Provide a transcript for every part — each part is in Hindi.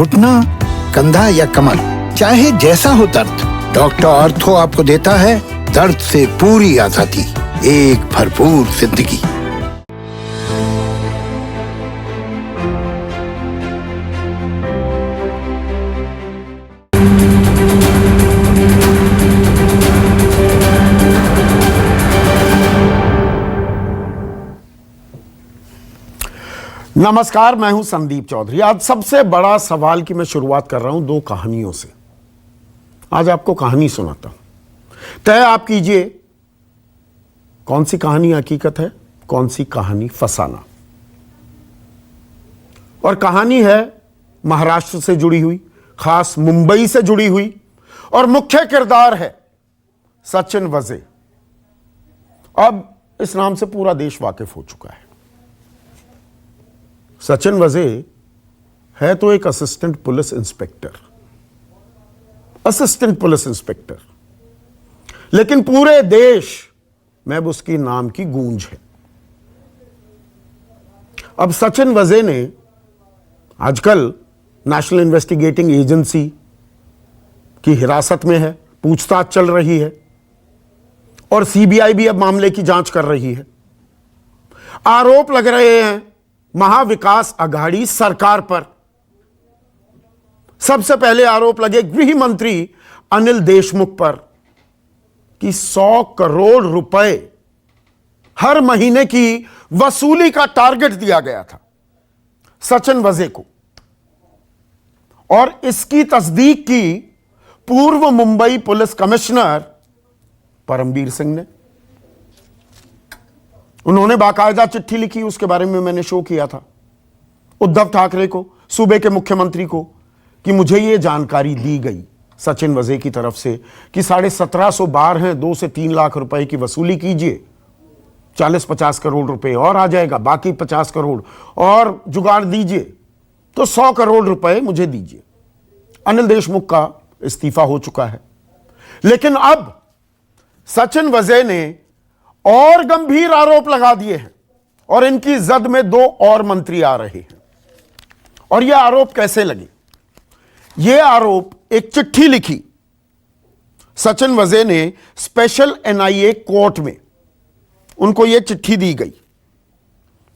घुटना, कंधा या कमर, चाहे जैसा हो दर्द, डॉक्टर ऑर्थो आपको देता है दर्द से पूरी आजादी, एक भरपूर जिंदगी। नमस्कार, मैं हूं संदीप चौधरी। आज सबसे बड़ा सवाल की मैं शुरुआत कर रहा हूं दो कहानियों से। आज आपको कहानी सुनाता हूं, तय आप कीजिए कौन सी कहानी हकीकत है, कौन सी कहानी फसाना। और कहानी है महाराष्ट्र से जुड़ी हुई, खास मुंबई से जुड़ी हुई, और मुख्य किरदार है सचिन वजे। अब इस नाम से पूरा देश वाकिफ हो चुका है। सचिन वजे है तो एक असिस्टेंट पुलिस इंस्पेक्टर, लेकिन पूरे देश में अब उसकी नाम की गूंज है। अब सचिन वजे ने आजकल नेशनल इन्वेस्टिगेटिंग एजेंसी की हिरासत में है, पूछताछ चल रही है, और सीबीआई भी अब मामले की जांच कर रही है। आरोप लग रहे हैं महाविकास अघाड़ी सरकार पर। सबसे पहले आरोप लगे गृह मंत्री अनिल देशमुख पर कि 100 करोड़ रुपए हर महीने की वसूली का टारगेट दिया गया था सचिन वजे को, और इसकी तस्दीक की पूर्व मुंबई पुलिस कमिश्नर परमबीर सिंह ने। उन्होंने बाकायदा चिट्ठी लिखी, उसके बारे में मैंने शो किया था, उद्धव ठाकरे को, सूबे के मुख्यमंत्री को, कि मुझे यह जानकारी दी गई सचिन वजे की तरफ से कि 1750 बार हैं, 2 से 3 लाख रुपए की वसूली कीजिए, 40-50 करोड़ रुपए और आ जाएगा, बाकी 50 करोड़ और जुगाड़ दीजिए, तो 100 करोड़ रुपए मुझे दीजिए। अनिल देशमुख का इस्तीफा हो चुका है, लेकिन अब सचिन वजे ने और गंभीर आरोप लगा दिए हैं, और इनकी जद में 2 और मंत्री आ रहे हैं। और यह आरोप कैसे लगे? यह आरोप, एक चिट्ठी लिखी सचिन वजे ने स्पेशल एनआईए कोर्ट में, उनको यह चिट्ठी दी गई।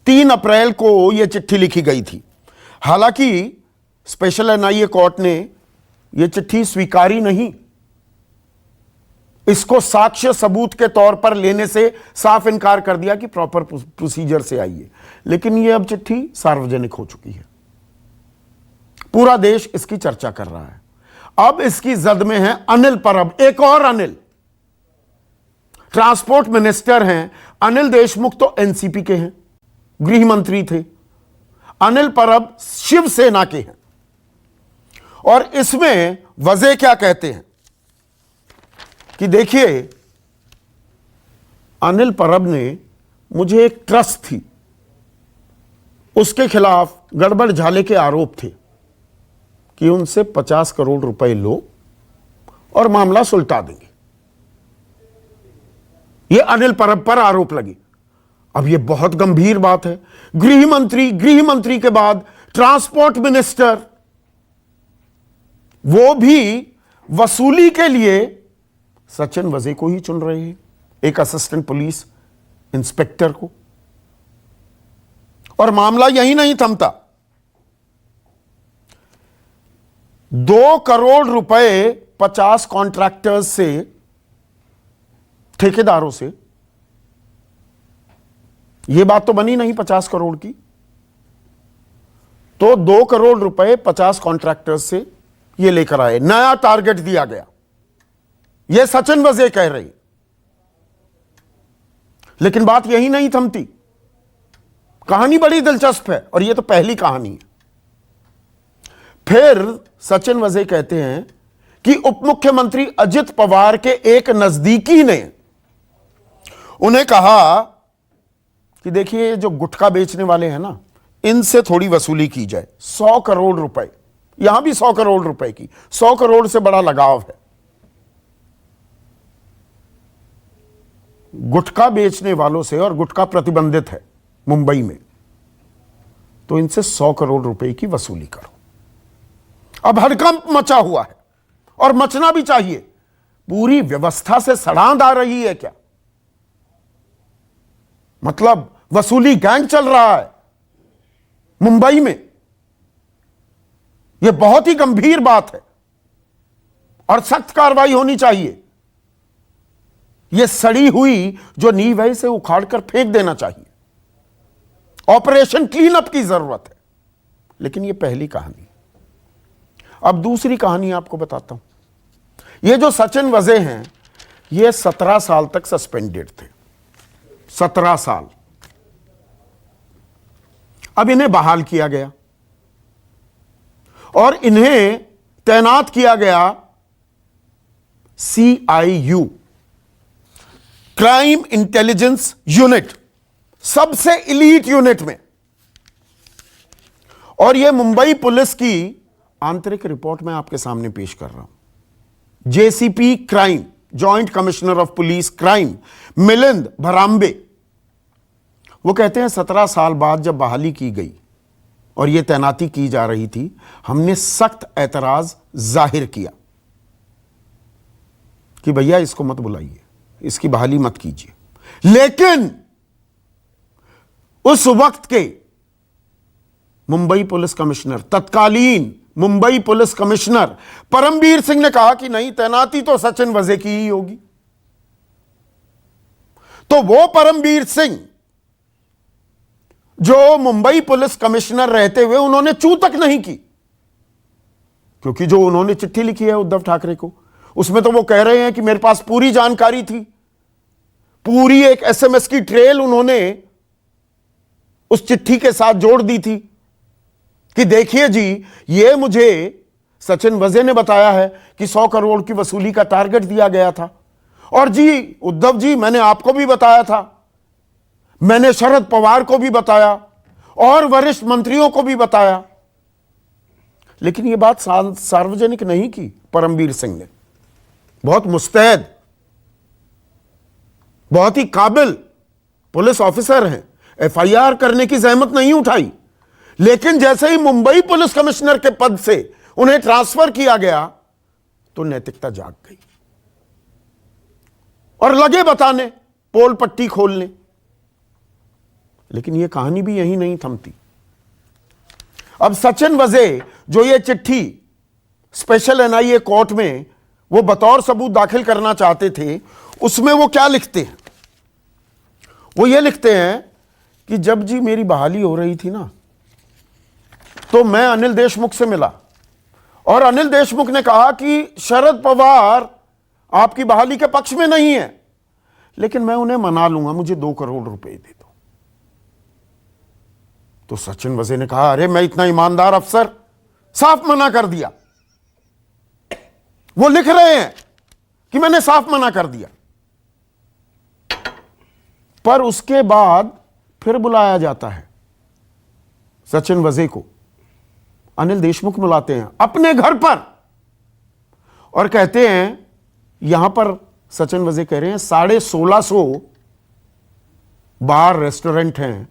3 अप्रैल को यह चिट्ठी लिखी गई थी। हालांकि स्पेशल एनआईए कोर्ट ने यह चिट्ठी स्वीकारी नहीं, इसको साक्ष्य सबूत के तौर पर लेने से साफ इनकार कर दिया कि प्रॉपर प्रोसीजर से आई है। लेकिन यह अब चिट्ठी सार्वजनिक हो चुकी है, पूरा देश इसकी चर्चा कर रहा है। अब इसकी जद में है अनिल परब, एक और अनिल, ट्रांसपोर्ट मिनिस्टर हैं। अनिल देशमुख तो एनसीपी के हैं, गृह मंत्री थे। अनिल परब शिवसेना के हैं। और इसमें वजे क्या कहते हैं कि देखिए, अनिल परब ने, मुझे एक ट्रस्ट थी, उसके खिलाफ गड़बड़ झाले के आरोप थे कि उनसे 50 करोड़ रुपए लो और मामला सुलटा देंगे। यह अनिल परब पर आरोप लगे। अब यह बहुत गंभीर बात है। गृह मंत्री के बाद ट्रांसपोर्ट मिनिस्टर, वो भी वसूली के लिए सचिन वजे को ही चुन रहे हैं, एक असिस्टेंट पुलिस इंस्पेक्टर को। और मामला यही नहीं थमता। 2 करोड़ रुपए 50 कॉन्ट्रैक्टर्स से, ठेकेदारों से, यह बात तो बनी नहीं 50 करोड़ की, तो 2 करोड़ रुपए 50 कॉन्ट्रैक्टर्स से यह लेकर आए, नया टारगेट दिया गया। यह सचिन वजे कह रही। लेकिन बात यही नहीं थमती, कहानी बड़ी दिलचस्प है, और यह तो पहली कहानी है। फिर सचिन वजे कहते हैं कि उप मुख्यमंत्री अजित पवार के एक नजदीकी ने उन्हें कहा कि देखिए, जो गुटखा बेचने वाले हैं ना, इनसे थोड़ी वसूली की जाए, 100 करोड़ रुपए, यहां भी 100 करोड़ रुपए की, 100 करोड़ से बड़ा लगाव है। गुटखा बेचने वालों से, और गुटखा प्रतिबंधित है मुंबई में, तो इनसे 100 करोड़ रुपए की वसूली करो। अब हड़कंप मचा हुआ है और मचना भी चाहिए। पूरी व्यवस्था से सड़ांध आ रही है क्या? मतलब वसूली गैंग चल रहा है मुंबई में। यह बहुत ही गंभीर बात है और सख्त कार्रवाई होनी चाहिए। यह सड़ी हुई जो नींव है इसे उखाड़कर फेंक देना चाहिए। ऑपरेशन क्लीन अप की जरूरत है। लेकिन यह पहली कहानी। अब दूसरी कहानी आपको बताता हूं। ये जो सचिन वजे हैं, ये 17 साल तक सस्पेंडेड थे। 17 साल। अब इन्हें बहाल किया गया और इन्हें तैनात किया गया CIU, क्राइम इंटेलिजेंस यूनिट, सबसे इलीट यूनिट में। और यह मुंबई पुलिस की आंतरिक रिपोर्ट मैं आपके सामने पेश कर रहा हूं। JCP crime, joint commissioner of police crime, Milind Bharambe, वो कहते हैं 17 साल बाद जब बहाली की गई और यह तैनाती की जा रही थी, हमने सख्त एतराज जाहिर किया कि भैया इसको मत बुलाइए, इसकी बहाली मत कीजिए। लेकिन उस वक्त के मुंबई पुलिस कमिश्नर, तत्कालीन मुंबई पुलिस कमिश्नर परमबीर सिंह ने कहा कि नहीं, तैनाती तो सचिन वजे की ही होगी। तो वो परमबीर सिंह जो मुंबई पुलिस कमिश्नर रहते हुए उन्होंने चू तक नहीं की, क्योंकि जो उन्होंने चिट्ठी लिखी है उद्धव ठाकरे को, उसमें तो वो कह रहे हैं कि मेरे पास पूरी जानकारी थी। पूरी एक SMS की ट्रेल उन्होंने उस चिट्ठी के साथ जोड़ दी थी कि देखिए जी, ये मुझे सचिन वजे ने बताया है कि 100 करोड़ की वसूली का टारगेट दिया गया था। और जी उद्धव जी, मैंने आपको भी बताया था, मैंने शरद पवार को भी बताया और वरिष्ठ मंत्रियों को भी बताया। लेकिन यह बात सार्वजनिक नहीं की परमबीर सिंह ने। बहुत मुस्तैद, बहुत ही काबिल पुलिस ऑफिसर हैं, FIR करने की जहमत नहीं उठाई। लेकिन जैसे ही मुंबई पुलिस कमिश्नर के पद से उन्हें ट्रांसफर किया गया तो नैतिकता जाग गई और लगे बताने, पोल पट्टी खोलने। लेकिन यह कहानी भी यहीं नहीं थमती। अब सचिन वजे जो ये चिट्ठी स्पेशल NIA कोर्ट में वो बतौर सबूत दाखिल करना चाहते थे, उसमें वो क्या लिखते हैं? वो ये लिखते हैं कि जब जी मेरी बहाली हो रही थी ना, तो मैं अनिल देशमुख से मिला और अनिल देशमुख ने कहा कि शरद पवार आपकी बहाली के पक्ष में नहीं है, लेकिन मैं उन्हें मना लूंगा, मुझे 2 करोड़ रुपए दे दो। तो सचिन वजे ने कहा, अरे मैं इतना ईमानदार अफसर, साफ मना कर दिया। वो लिख रहे हैं कि मैंने साफ मना कर दिया। पर उसके बाद फिर बुलाया जाता है सचिन वजे को। अनिल देशमुख बुलाते हैं अपने घर पर और कहते हैं, यहां पर सचिन वजे कह रहे हैं 1650 बार रेस्टोरेंट हैं,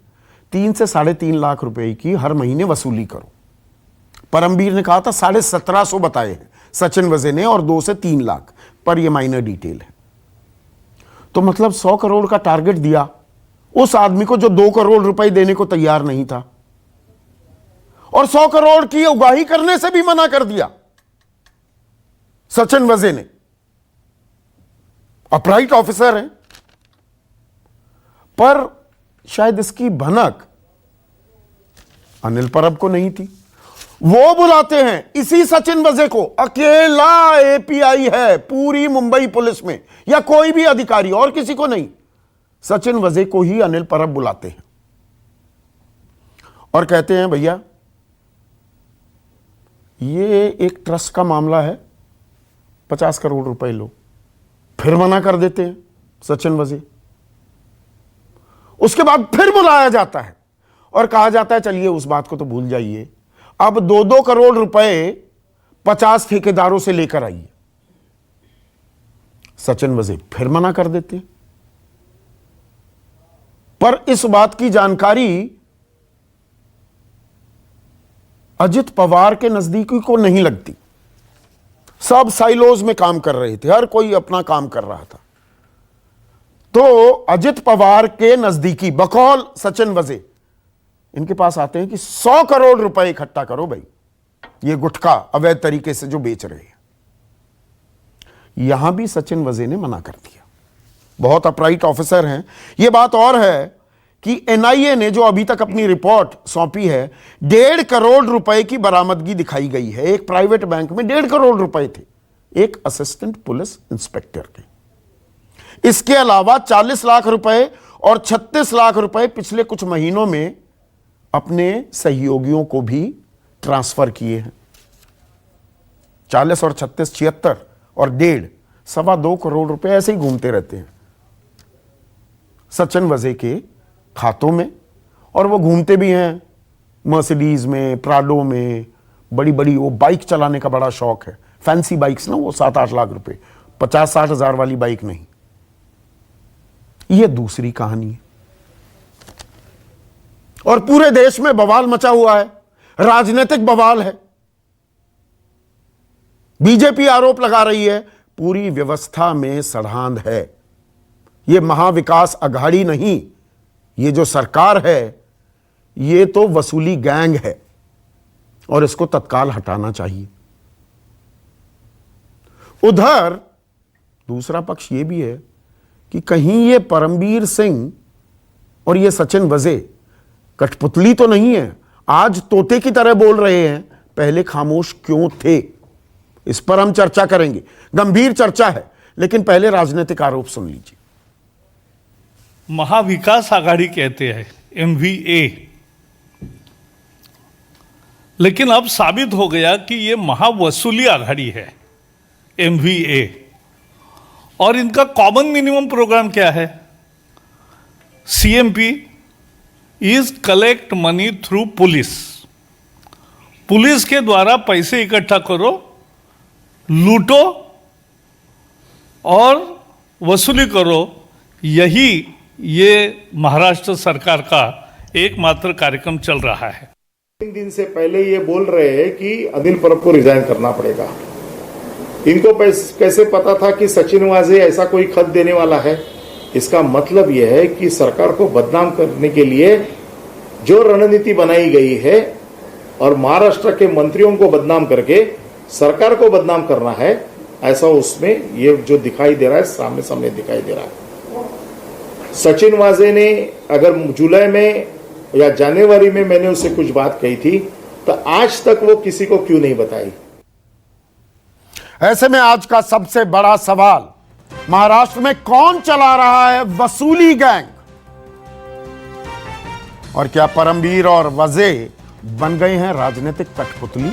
3 से 3.5 लाख रुपए की हर महीने वसूली करो। परमबीर ने कहा था 1750 बताए हैं सचिन वजे ने और 2 से 3 लाख, पर यह माइनर डिटेल है। तो मतलब 100 करोड़ का टारगेट दिया उस आदमी को जो 2 करोड़ रुपए देने को तैयार नहीं था, और 100 करोड़ की उगाही करने से भी मना कर दिया सचिन वजे ने। अपराइट ऑफिसर हैं, पर शायद इसकी भनक अनिल परब को नहीं थी। वो बुलाते हैं इसी सचिन वजे को, अकेला API है पूरी मुंबई पुलिस में, या कोई भी अधिकारी, और किसी को नहीं, सचिन वजे को ही अनिल परब बुलाते हैं और कहते हैं, भैया ये एक ट्रस्ट का मामला है, 50 करोड़ रुपए लो। फिर मना कर देते हैं सचिन वजे। उसके बाद फिर बुलाया जाता है और कहा जाता है, चलिए उस बात को तो भूल जाइए, अब 2-2 करोड़ रुपए 50 ठेकेदारों से लेकर आइए। सचिन वजे फिर मना कर देते हैं। पर इस बात की जानकारी अजित पवार के नजदीकी को नहीं लगती। सब साइलोज में काम कर रहे थे, हर कोई अपना काम कर रहा था। तो अजित पवार के नजदीकी बकौल सचिन वजे इनके पास आते हैं कि 100 करोड़ रुपए इकट्ठा करो भाई, ये गुटखा अवैध तरीके से जो बेच रहे हैं। यहां भी सचिन वजे ने मना कर दिया। बहुत अपराइट ऑफिसर हैं। यह बात और है कि एनआईए ने जो अभी तक अपनी रिपोर्ट सौंपी है, 1.5 करोड़ रुपए की बरामदगी दिखाई गई है। एक प्राइवेट बैंक में 1.5 करोड़ रुपए थे, एक असिस्टेंट पुलिस इंस्पेक्टर के। इसके अलावा 40 लाख रुपए और 36 लाख रुपए पिछले कुछ महीनों में अपने सहयोगियों को भी ट्रांसफर किए हैं। 40 और 36 76 और 1.5 2.25 करोड़ रुपए ऐसे ही घूमते रहते हैं सचिन वजे के खातों में। और वो घूमते भी हैं मर्सिडीज में, प्राडो में, बड़ी बड़ी वो बाइक चलाने का बड़ा शौक है। फैंसी बाइक्स ना, वो 7-8 लाख रुपए, 50-60 हजार वाली बाइक नहीं। ये दूसरी कहानी है। और पूरे देश में बवाल मचा हुआ है, राजनीतिक बवाल है। बीजेपी आरोप लगा रही है पूरी व्यवस्था में सड़ांध है। यह महाविकास अघाड़ी नहीं, ये जो सरकार है ये तो वसूली गैंग है और इसको तत्काल हटाना चाहिए। उधर दूसरा पक्ष ये भी है कि कहीं ये परमबीर सिंह और ये सचिन वजे कठपुतली तो नहीं है, आज तोते की तरह बोल रहे हैं, पहले खामोश क्यों थे? इस पर हम चर्चा करेंगे, गंभीर चर्चा है। लेकिन पहले राजनीतिक आरोप सुन लीजिए। महाविकास आघाड़ी कहते हैं, MVA, लेकिन अब साबित हो गया कि यह महावसूली आघाड़ी है, MVA। और इनका कॉमन मिनिमम प्रोग्राम क्या है? CMP is collect money through police. Police के द्वारा पैसे इकट्ठा करो, लूटो और वसूली करो। यही ये महाराष्ट्र सरकार का एकमात्र कार्यक्रम चल रहा है। 3 दिन से पहले ये बोल रहे हैं कि अनिल परब को रिजाइन करना पड़ेगा। इनको कैसे पता था कि सचिन वाजे ऐसा कोई खत देने वाला है? इसका मतलब यह है कि सरकार को बदनाम करने के लिए जो रणनीति बनाई गई है और महाराष्ट्र के मंत्रियों को बदनाम करके सरकार को बदनाम करना है, ऐसा उसमें ये जो दिखाई दे रहा है, सामने सामने दिखाई दे रहा है। सचिन वाजे ने अगर जुलाई में या जनवरी में मैंने उससे कुछ बात कही थी तो आज तक वो किसी को क्यों नहीं बताई? ऐसे में आज का सबसे बड़ा सवाल, महाराष्ट्र में कौन चला रहा है वसूली गैंग? और क्या परमबीर और वजे बन गए हैं राजनीतिक कठपुतली?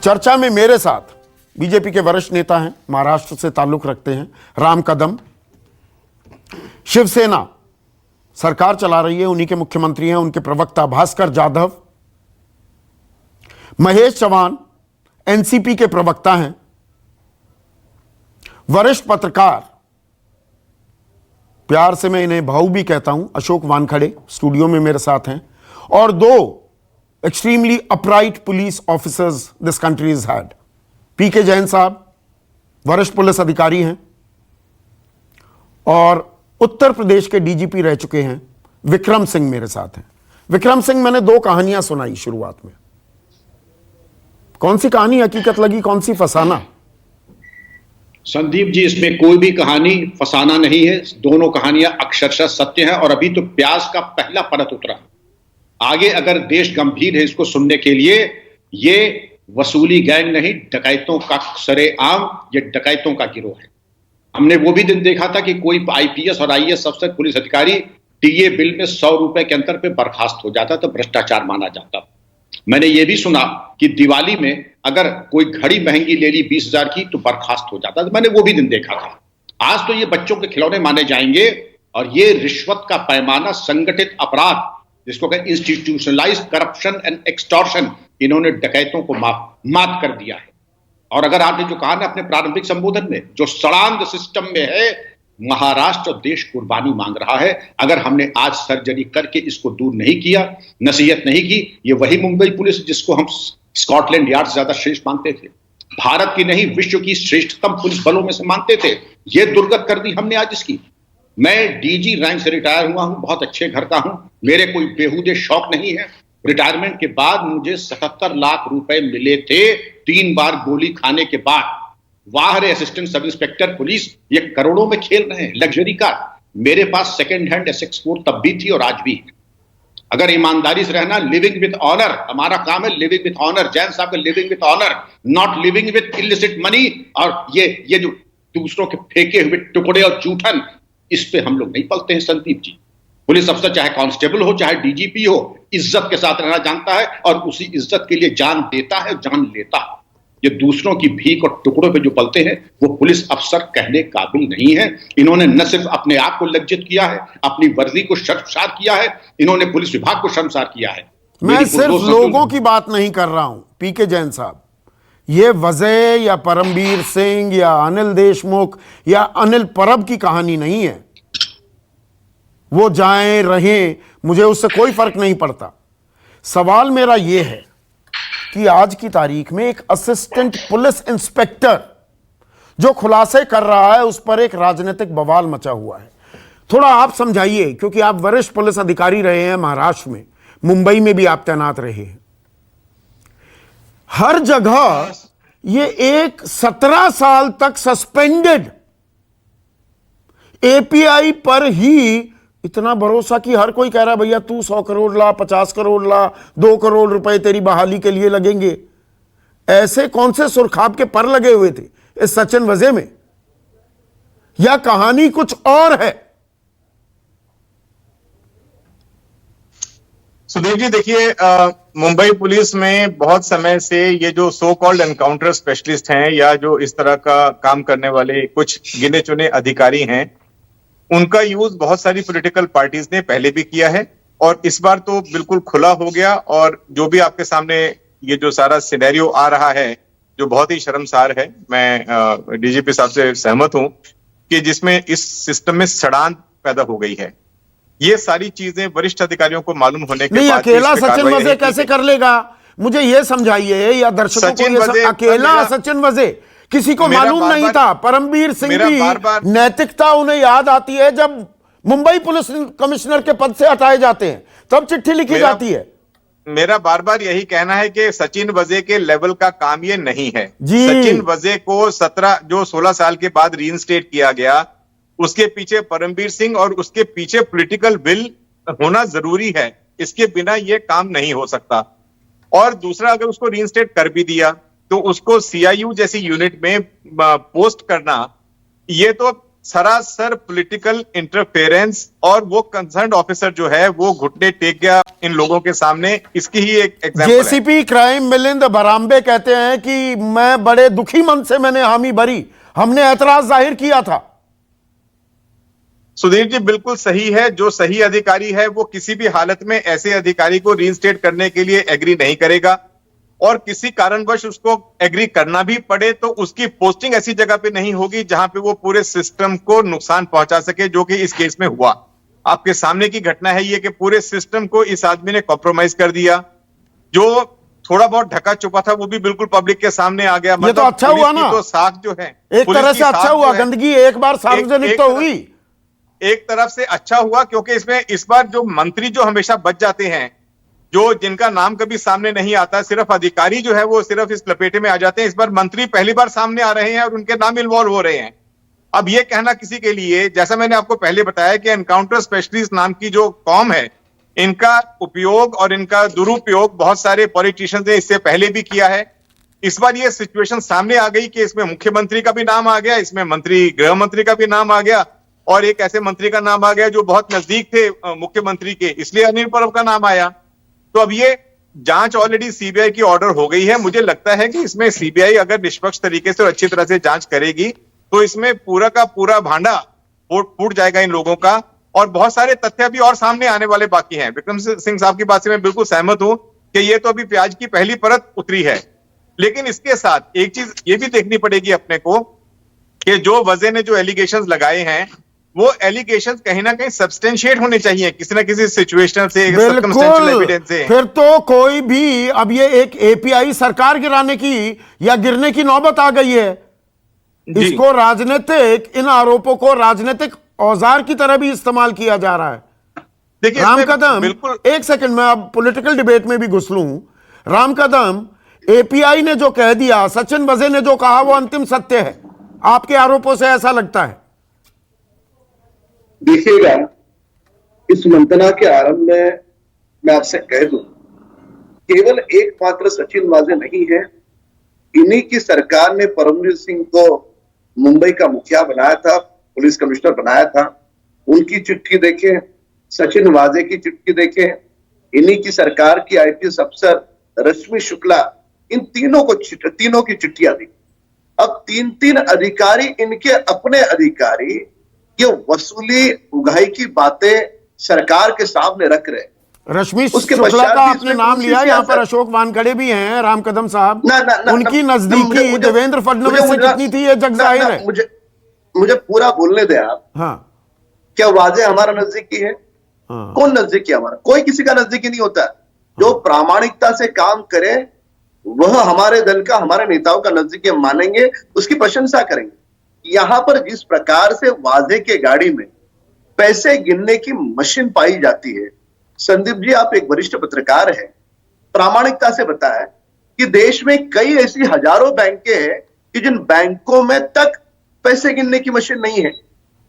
चर्चा में मेरे साथ बीजेपी के वरिष्ठ नेता हैं, महाराष्ट्र से ताल्लुक रखते हैं, राम कदम। शिवसेना सरकार चला रही है, उन्हीं के मुख्यमंत्री हैं, उनके प्रवक्ता भास्कर जाधव। महेश चौहान एनसीपी के प्रवक्ता हैं। वरिष्ठ पत्रकार, प्यार से मैं इन्हें भाऊ भी कहता हूं, अशोक वानखड़े स्टूडियो में मेरे साथ हैं। और 2 extremely upright police officers this country is had. PK Jain साहब वरिष्ठ पुलिस अधिकारी हैं और उत्तर प्रदेश के डीजीपी रह चुके हैं विक्रम सिंह मेरे साथ हैं। विक्रम सिंह, मैंने 2 कहानियां सुनाई शुरुआत में, कौन सी कहानी हकीकत लगी, कौन सी फसाना? संदीप जी, इसमें कोई भी कहानी फसाना नहीं है, दोनों कहानियां अक्षरशः सत्य हैं। और अभी तो प्याज का पहला परत उतरा, आगे अगर देश गंभीर है इसको सुनने के लिए। ये वसूली गैंग नहीं, डकैतों का सरेआम, ये डकैतों का गिरोह है। हमने वो भी दिन देखा था कि कोई आईपीएस और आईएएस अफसर, पुलिस अधिकारी टीए बिल में 100 रुपए के अंतर पे बर्खास्त हो जाता तो भ्रष्टाचार माना जाता। मैंने ये भी सुना कि दिवाली में अगर कोई घड़ी महंगी ले ली 20,000 की तो बर्खास्त हो जाता, तो मैंने वो भी दिन देखा था। आज तो ये बच्चों के खिलौने माने जाएंगे। और ये रिश्वत का पैमाना, संगठित अपराध, जिसको कहते इंस्टीट्यूशनलाइज्ड करप्शन एंड एक्सटॉर्शन, इन्होंने डकैतों को मात कर दिया है। और अगर आपने जो कहा ना अपने प्रारंभिक संबोधन में, जो सड़ांध सिस्टम में है महाराष्ट्र और देश कुर्बानी मांग रहा है। अगर हमने आज सर्जरी करके इसको दूर नहीं किया, नसीहत नहीं की, ये वही मुंबई पुलिस जिसको हम स्कॉटलैंड यार्ड से ज्यादा श्रेष्ठ मानते थे, भारत की नहीं विश्व की श्रेष्ठतम पुलिस बलों में से मानते थे, ये दुर्गत कर दी हमने आज इसकी। मैं डीजी रैंक से रिटायर हुआ हूं, बहुत अच्छे घर का हूं, मेरे कोई बेहुदे शौक नहीं है। रिटायरमेंट के बाद मुझे 77 लाख रुपए मिले थे 3 बार गोली खाने के बाद। वाह रे असिस्टेंट सब इंस्पेक्टर पुलिस, ये करोड़ों में खेल रहे हैं लग्जरी कार। मेरे पास सेकंड हैंड SX4 तब भी थी और आज भी है। अगर ईमानदारी से रहना, लिविंग विद ऑनर, हमारा काम है लिविंग विद ऑनर। जैन साहब का living with honour, not living with illicit money. और ये जो दूसरों के फेंके हुए टुकड़े और जूठन, इस पे हम लोग नहीं पलते हैं संदीप जी। पुलिस अफसर चाहे कांस्टेबल हो चाहे डीजीपी हो, इज्जत के साथ रहना जानता है और उसी इज्जत के लिए जान देता है, जान लेता है। ये दूसरों की भीख और टुकड़ों पे जो पलते हैं वो पुलिस अफसर कहने काबिल नहीं है। इन्होंने न सिर्फ अपने आप को लज्जित किया है, अपनी वर्दी को शर्मसार किया है, इन्होंने पुलिस विभाग को शर्मसार किया है। मैं सिर्फ लोगों की बात नहीं कर रहा हूं पीके जैन साहब, ये वजह या परमबीर सिंह या अनिल देशमुख या अनिल परब की कहानी नहीं है। वो जाएं रहें, मुझे उससे कोई फर्क नहीं पड़ता। सवाल मेरा यह है कि आज की तारीख में एक असिस्टेंट पुलिस इंस्पेक्टर जो खुलासे कर रहा है, उस पर एक राजनीतिक बवाल मचा हुआ है। थोड़ा आप समझाइए, क्योंकि आप वरिष्ठ पुलिस अधिकारी रहे हैं महाराष्ट्र में, मुंबई में भी आप तैनात रहे हैं। हर जगह ये एक 17 साल तक सस्पेंडेड एपीआई पर ही इतना भरोसा कि हर कोई कह रहा है भैया तू 100 करोड़ ला, 50 करोड़ ला, 2 करोड़ रुपए तेरी बहाली के लिए लगेंगे। ऐसे कौन से सुरखाब के पर लगे हुए थे इस सचिन वजे में, या कहानी कुछ और है? सुधीर जी देखिए, मुंबई पुलिस में बहुत समय से ये जो सो कॉल्ड एनकाउंटर स्पेशलिस्ट हैं या जो इस तरह का काम करने वाले कुछ गिने चुने अधिकारी हैं, उनका यूज बहुत सारी पॉलिटिकल पार्टीज ने पहले भी किया है और इस बार तो बिल्कुल खुला हो गया। और जो भी आपके सामने ये जो सारा सिनेरियो आ रहा है जो बहुत ही शर्मसार है, मैं डीजीपी साहब से सहमत हूं कि जिसमें इस सिस्टम में सड़ांध पैदा हो गई है। ये सारी चीजें वरिष्ठ अधिकारियों को मालूम होने के बाद अकेला सचिन वजे कैसे कर लेगा, मुझे ये समझाइए, या दर्शकों को ये अकेला सचिन वजे किसी को मालूम नहीं था। परमबीर सिंह की नैतिकता उन्हें याद आती है जब मुंबई पुलिस कमिश्नर के पद से हटाए जाते हैं, तब चिट्ठी लिखी जाती है। मेरा बार बार यही कहना है कि सचिन वजे के लेवल का काम ये नहीं है। सचिन वजे को 16 साल के बाद रीइंस्टेट किया गया, उसके पीछे परमबीर सिंह और उसके पीछे पॉलिटिकल विल होना जरूरी है। इसके बिना ये काम नहीं हो सकता। और दूसरा, अगर उसको रीइंस्टेट कर भी दिया तो उसको सीआईयू जैसी यूनिट में पोस्ट करना, ये तो सरासर पॉलिटिकल इंटरफेरेंस, और वो कंसर्न्ड ऑफिसर जो है वो घुटने टेक गया इन लोगों के सामने। इसकी ही एक एग्जांपल है। जेसीपी क्राइम मिलिंद बराम्बे कहते हैं कि मैं बड़े दुखी मन से मैंने हामी भरी, हमने ऐतराज जाहिर किया था। सुधीर जी बिल्कुल सही है। जो सही अधिकारी है वो किसी भी हालत में ऐसे अधिकारी को रीइंस्टेट करने के लिए एग्री नहीं करेगा, और किसी कारणवश उसको एग्री करना भी पड़े तो उसकी पोस्टिंग ऐसी जगह पे नहीं होगी जहां पे वो पूरे सिस्टम को नुकसान पहुंचा सके, जो कि इस केस में हुआ। आपके सामने की घटना है ये कि पूरे सिस्टम को इस आदमी ने कॉम्प्रोमाइज कर दिया। जो थोड़ा बहुत ढका छुपा था वो भी बिल्कुल पब्लिक के सामने आ गया। ये तो अच्छा हुआ ना, तो साख जो है एक तरह से अच्छा हुआ। गंदगी एक बार सार्वजनिक तो हुई, एक तरफ से अच्छा हुआ, क्योंकि इसमें इस बार जो मंत्री जो हमेशा बच जाते हैं, जो जिनका नाम कभी सामने नहीं आता, सिर्फ अधिकारी जो है वो सिर्फ इस लपेटे में आ जाते हैं। इस बार मंत्री पहली बार सामने आ रहे हैं और उनके नाम इन्वॉल्व हो रहे हैं। अब ये कहना किसी के लिए, जैसा मैंने आपको पहले बताया कि एनकाउंटर स्पेशलिस्ट नाम की जो कॉम है, इनका उपयोग और इनका दुरुपयोग बहुत सारे पॉलिटिशियंस ने इससे पहले भी किया है। इस बार ये सिचुएशन सामने आ गई कि इसमें मुख्यमंत्री का भी नाम आ गया, इसमें मंत्री गृह मंत्री का भी नाम आ गया, और एक ऐसे मंत्री का नाम आ गया जो बहुत नजदीक थे मुख्यमंत्री के, इसलिए अनिल परब का नाम आया। तो अब ये जांच ऑलरेडी सीबीआई की ऑर्डर हो गई है। मुझे लगता है कि इसमें सीबीआई अगर निष्पक्ष तरीके से और अच्छी तरह से जांच करेगी तो इसमें पूरा का पूरा भांडा फूट जाएगा इन लोगों का, और बहुत सारे तथ्य भी और सामने आने वाले बाकी हैं। विक्रम सिंह साहब की बात से मैं बिल्कुल सहमत हूं कि ये तो अभी प्याज की पहली परत उतरी है, लेकिन इसके साथ एक चीज ये भी देखनी पड़ेगी अपने को कि जो वजह ने जो एलिगेशंस लगाए हैं वो एलिगेशन कहीं ना कहीं सब्सटेंशिएट होने चाहिए किसी ना किसी सिचुएशनल से, सर्कमस्टेंशियल एविडेंस से। फिर तो कोई भी, अब ये एक एपीआई सरकार गिराने की या गिरने की नौबत आ गई है। इसको राजनीतिक, इन आरोपों को राजनीतिक औजार की तरह भी इस्तेमाल किया जा रहा है। देखिए राम कदम, बिल्कुल, एक सेकंड, मैं अब पॉलिटिकल डिबेट में भी घुस लूं। राम कदम, एपीआई ने जो कह दिया, सचिन वजे ने जो कहा, वो अंतिम सत्य है। आपके आरोपों से ऐसा लगता है? देखिएगा, इस मंथना के आरंभ में मैं आपसे कह दूं, केवल एकमात्र सचिन वाजे नहीं है। इन्हीं की सरकार ने परमवीर सिंह को मुंबई का मुखिया बनाया था, पुलिस कमिश्नर बनाया था। उनकी चिट्ठी देखें, सचिन वाजे की चिट्ठी देखें, इन्हीं की सरकार की आईपीएस अफसर रश्मि शुक्ला, इन तीनों की चिट्ठियां दी। अब तीन अधिकारी, इनके अपने अधिकारी, ये वसूली उगाही की बातें सरकार के सामने रख रहे हैं। रश्मि शुक्ला का आपने नाम लिया, यहाँ पर अशोक वानखेड़े भी हैं, राम कदम साहब, उनकी नजदीकी देवेंद्र फडणवीस से कितनी थी, ये जग जाहिर है। मुझे पूरा बोलने दे आप। हाँ, क्या वाजे हमारा नजदीकी है? हाँ। कौन नजदीकी हमारा? कोई किसी का नजदीकी नहीं होता। जो प्रामाणिकता से काम करे वह हमारे दल का, हमारे नेताओं का नजदीकी हम मानेंगे, उसकी प्रशंसा करेंगे। यहां पर जिस प्रकार से वाजे के गाड़ी में पैसे गिनने की मशीन पाई जाती है, संदीप जी आप एक वरिष्ठ पत्रकार हैं, प्रामाणिकता से बताएं कि देश में कई ऐसी हजारों बैंकें हैं कि जिन बैंकों में तक पैसे गिनने की मशीन नहीं है।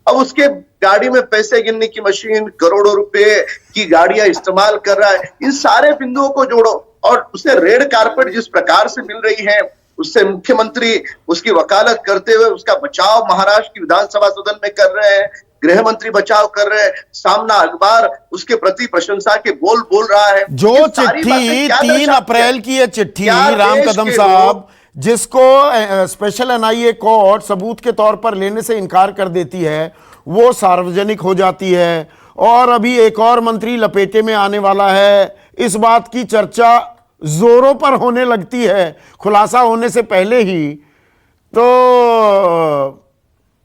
अब उसके गाड़ी में पैसे गिनने की मशीन, करोड़ों रुपए की गाड़ियां इस्तेमाल कर रहा है। इन सारे बिंदुओं को जोड़ो और उसे रेड कारपेट जिस प्रकार से मिल रही है, उससे मुख्यमंत्री उसकी वकालत करते हुए उसका बचाव महाराष्ट्र की विधानसभा सदन में कर रहे हैं, गृह मंत्री बचाव कर रहे हैं, सामना अखबार उसके प्रति प्रशंसा के बोल रहा है। जो चिट्ठी 3 अप्रैल की, ये चिट्ठी राम कदम साहब, जिसको स्पेशल एनआईए कोर्ट सबूत के तौर पर लेने से इनकार कर देती है, वो सार्वजनिक हो जाती है और अभी एक और मंत्री लपेटे में आने वाला है। इस बात की चर्चा जोरों पर होने लगती है खुलासा होने से पहले ही। तो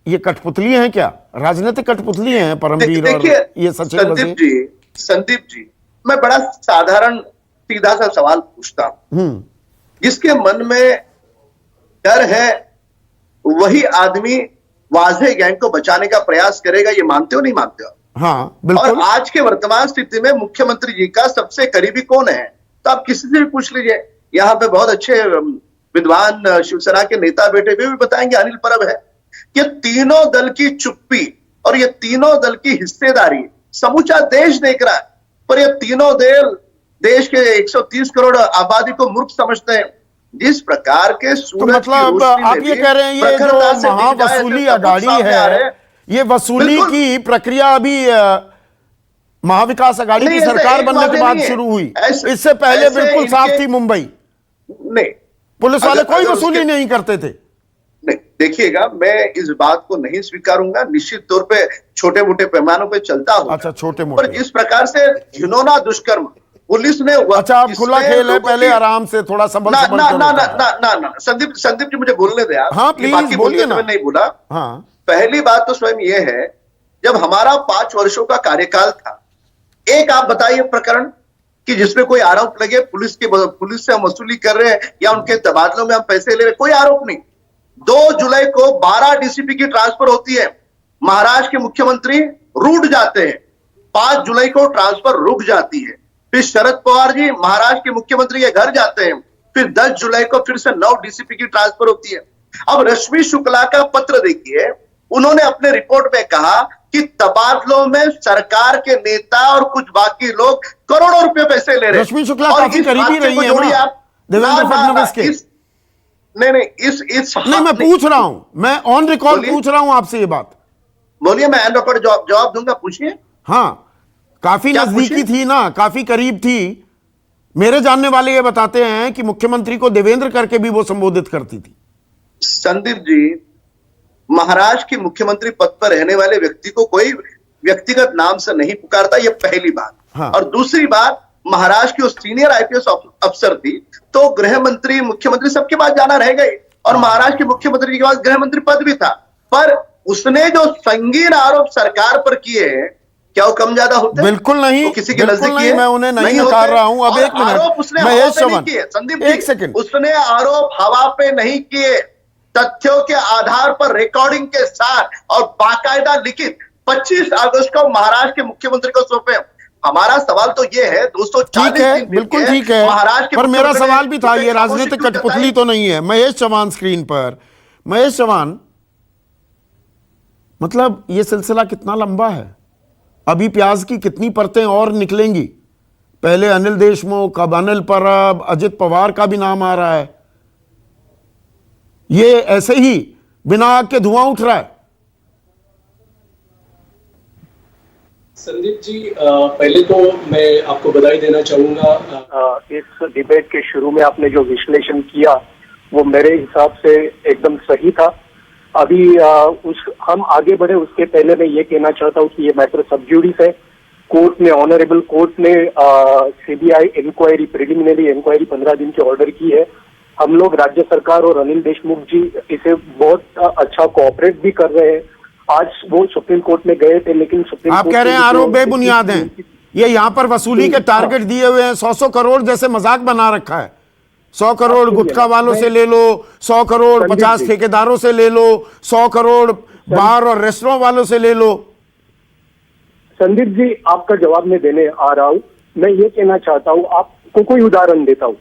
ये कठपुतली हैं क्या? राजनीतिक कठपुतली हैं परमवीर और ये सचिन वजे? संदीप जी, मैं बड़ा साधारण सीधा सा सवाल पूछता हूं। जिसके मन में डर है वही आदमी वाजे गैंग को बचाने का प्रयास करेगा, ये मानते हो नहीं मानते हो? हाँ बिल्कुल। और आज के वर्तमान स्थिति में मुख्यमंत्री जी का सबसे करीबी कौन है? तो आप किसी से भी पूछ लीजिए, यहाँ पे बहुत अच्छे विद्वान शिवसेना के नेता बैठे भी बताएंगे, अनिल परब है। ये तीनों दल की चुप्पी और ये तीनों दल की हिस्सेदारी समूचा देश देख रहा है, पर ये तीनों दल देश के 130 करोड़ आबादी को मूर्ख समझते हैं। जिस प्रकार के तो मतलब आप ये कह रहे हैं ये जो महावसूली अघाड़ी है, ये वसूली की प्रक्रिया अभी महाविकास अघाड़ी की सरकार बनने के बाद शुरू हुई, इससे पहले बिल्कुल साफ थी मुंबई? नहीं, पुलिस वाले कोई वसूली नहीं करते थे। नहीं, देखिएगा, मैं इस बात को नहीं स्वीकारूंगा। निश्चित तौर पे छोटे मोटे पैमानों पे चलता हूं। अच्छा, छोटे मोटे। पर जिस प्रकार से घिनौना दुष्कर्म पुलिस ने, अच्छा आप खुला खेल है, पहले आराम से थोड़ा संभल ना संदीप जी मुझे बोलने दे आप। हाँ प्लीज बोलिए ना। नहीं बोला। हाँ, पहली बात तो स्वयं ये है, जब हमारा 5 वर्षों का कार्यकाल था, एक आप बताइए प्रकरण कि जिसमें कोई आरोप लगे पुलिस से हम वसूली कर रहे हैं या उनके तबादलों में हम पैसे ले रहे हैं, कोई आरोप नहीं। 2 जुलाई को 12 डीसीपी की ट्रांसफर होती है, महाराष्ट्र के मुख्यमंत्री रूठ जाते हैं, 5 जुलाई को ट्रांसफर रुक जाती है। फिर शरद पवार जी महाराष्ट्र के मुख्यमंत्री के घर जाते हैं, फिर 10 जुलाई को फिर से 9 डीसीपी की ट्रांसफर होती है। अब रश्मि शुक्ला का पत्र देखिए, उन्होंने अपने रिपोर्ट में कहा कि तबादलों में सरकार के नेता और कुछ बाकी लोग करोड़ों रुपए पैसे ले रहे हैं। रश्मि शुक्ला काफी करीबी रही है ना देवेंद्र फडणवीस के। नहीं, मैं पूछ रहा हूं, मैं ऑन रिकॉर्ड पूछ रहा हूं आपसे ये बात। बोलिए, मैं ऑन रिकॉर्ड जवाब दूंगा, पूछिए। हाँ, काफी नजदीकी थी ना, काफी करीब थी। मेरे जानने वाले ये बताते हैं कि मुख्यमंत्री को देवेंद्र करके भी वो संबोधित करती थी। संदीप जी, महाराष्ट्र के मुख्यमंत्री पद पर रहने वाले व्यक्ति को कोई व्यक्तिगत नाम से नहीं पुकारता, ये पहली बात। हाँ। और दूसरी बात, महाराष्ट्र की सीनियर आईपीएस अफसर थी, तो गृह मंत्री मुख्यमंत्री सबके पास जाना रह गई, और महाराष्ट्र के मुख्यमंत्री के पास गृह मंत्री पद भी था। पर उसने जो संगीन आरोप सरकार पर किए हैं, क्या वो कम ज्यादा होते हैं? बिल्कुल नहीं, वो किसी के बिल्कुल नजदीक नहीं, मैं उन्हें नहीं होते। नकार रहा हूं। अब और एक मिनट, आरोप उसने महेश हवा पे नहीं चौहान, किए, संदीप एक जी, सेकंड, उसने आरोप हवा पे नहीं किए, तथ्यों के आधार पर रिकॉर्डिंग के साथ और बाकायदा लिखित 25 अगस्त को महाराष्ट्र के मुख्यमंत्री को सौंपे। हमारा सवाल तो ये है, 240 ठीक है, दिन बीत बिल्कुल गए, ठीक है, महाराष्ट्र के पर मेरा मुख्यमंत्री सवाल भी था, ने ये खामोशी राजनीतिक क्यों कठपुतली जताई? तो नहीं है। महेश चौहान स्क्रीन पर, महेश चौहान, मतलब ये सिलसिला कितना लंबा है? अभी प्याज की कितनी परतें और निकलेंगी? पहले अनिल देशमुख, अब अनिल परब, अजित पवार का भी नाम आ रहा है। ये ऐसे ही बिना आग के धुआं उठ रहा है। संदीप जी, पहले तो मैं आपको बधाई देना चाहूंगा। इस डिबेट के शुरू में आपने जो विश्लेषण किया वो मेरे हिसाब से एकदम सही था। अभी हम आगे बढ़े उसके पहले मैं ये कहना चाहता हूँ कि ये मैटर सब जुडिस है। कोर्ट ने, ऑनरेबल कोर्ट ने सीबीआई इंक्वायरी, प्रिलिमिनरी इंक्वायरी 15 दिन की ऑर्डर की है। हम लोग राज्य सरकार और अनिल देशमुख जी इसे बहुत अच्छा कोऑपरेट भी कर रहे हैं। आज वो सुप्रीम कोर्ट में गए थे, लेकिन सुप्रीम आप कोर्ट कह रहे हैं आरोप बेबुनियाद हैं, ये यहां पर वसूली के टारगेट दिए हुए हैं, 100 करोड़ जैसे मजाक बना रखा है। 100 करोड़ गुटखा वालों से ले लो, 100 करोड़ 50 ठेकेदारों से ले लो, 100 करोड़ बार और रेस्टोरेंट वालों से ले लो। संदीप जी, आपका जवाब मैं देने आ रहा हूँ। मैं ये कहना चाहता हूँ, आपको कोई उदाहरण देता हूँ।